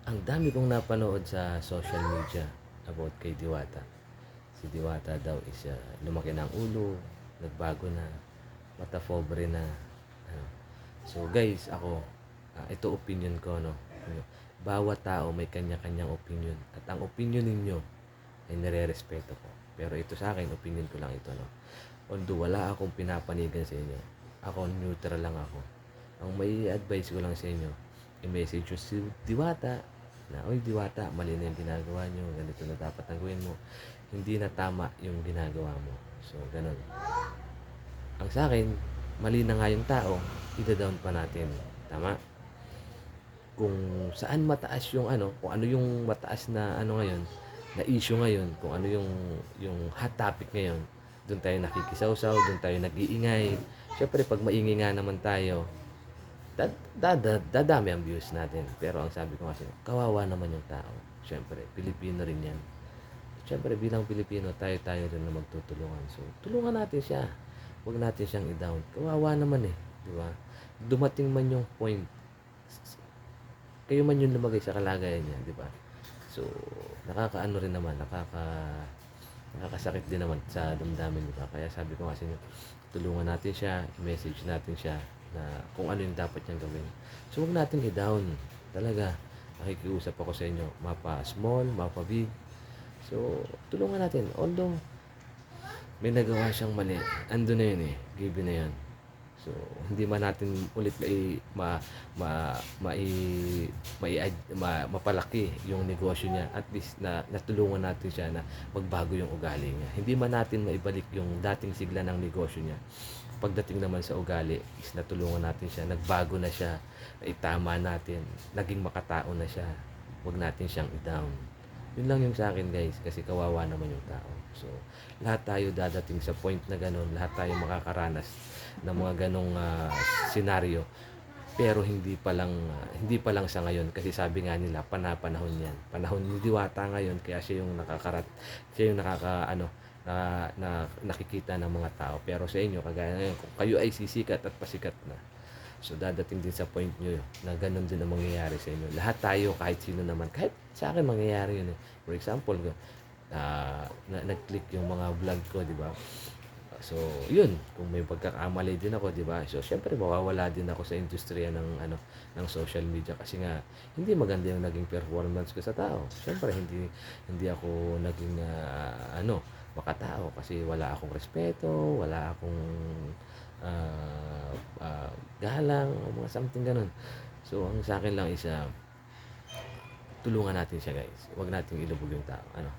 Ang dami kong napanood sa social media about kay Diwata. Si Diwata daw is lumaki ng ulo, nagbago na, mata pobre na. Ano. So guys, ako, ito opinion ko, no? Bawat tao may kanya-kanyang opinion. At ang opinion ninyo ay nire-respeto ko. Pero ito sa akin, opinion ko lang ito, no? Although wala akong pinapanigan sa inyo, ako neutral lang ako. Ang may advice ko lang sa inyo, i-message nyo si Diwata na, oy Diwata, mali na yung ginagawa nyo, ganito na dapat ang gawin mo. Hindi na tama yung ginagawa mo. So, ganun. Ang sa akin, mali na nga yung tao, ida-down pa natin. Tama? Kung saan mataas yung ano, kung ano yung mataas na ano ngayon, na issue ngayon, kung ano yung hot topic ngayon, doon tayo nakikisawsaw, doon tayo nag-iingay. Siyempre, pag maingay nga naman tayo, dadami ang views natin. Pero ang sabi ko kasi, kawawa naman yung tao. Siyempre, Pilipino rin yan. Siyempre, bilang Pilipino, tayo rin na magtutulungan. So, tulungan natin siya. Huwag natin siyang i-down. Kawawa naman eh. Di ba? Dumating man yung point, kayo man yung lumagay sa kalagayan niya. Di ba? So, nakakaano rin naman, nakakasakit din naman sa damdamin, di ba? Kaya sabi ko kasi, tulungan natin siya, message natin siya na kung ano yung dapat niyang gawin. So, huwag natin i-down. Talaga, nakikiusap ako sa inyo, mapa small, mapa big. So, tulungan natin. Although, may nagawa siyang mali, ando na yun eh, given na yun. So, hindi man natin ulit mapalaki yung negosyo niya. At least na natulungan natin siya na magbago yung ugali niya. Hindi man natin maibalik yung dating sigla ng negosyo niya. Pagdating naman sa ugali, is natulungan natin siya, nagbago na siya, naitama natin, naging makatao na siya. Huwag natin siyang i-down. Yun lang yung sa akin guys, kasi kawawa naman yung tao. So, lahat tayo dadating sa point na ganun, lahat tayo makakaranas ng mga ganong senaryo. Pero hindi pa lang sa ngayon kasi sabi nga nila panahon 'yan. Panahon ni Diwata ngayon kaya siya yung nakikita ng mga tao. Pero sa inyo kagaya ngayon, kung kayo ay sisikat at pasikat na, so dadating din sa point nyo na ganun din ang mangyayari sa inyo. Lahat tayo, kahit sino naman, kahit sa akin mangyayari yun eh. For example, nag-click yung mga vlog ko, di ba? So, yun, kung may pagkakamali din ako, di ba? So, syempre mawawala din ako sa industriya ng social media kasi nga hindi maganda yung naging performance ko sa tao. Syempre hindi ako naging makatao kasi wala akong respeto, wala akong galang o mga something ganun. So, ang sa akin lang is tulungan natin siya guys. Huwag nating ilubog yung tao. Ano?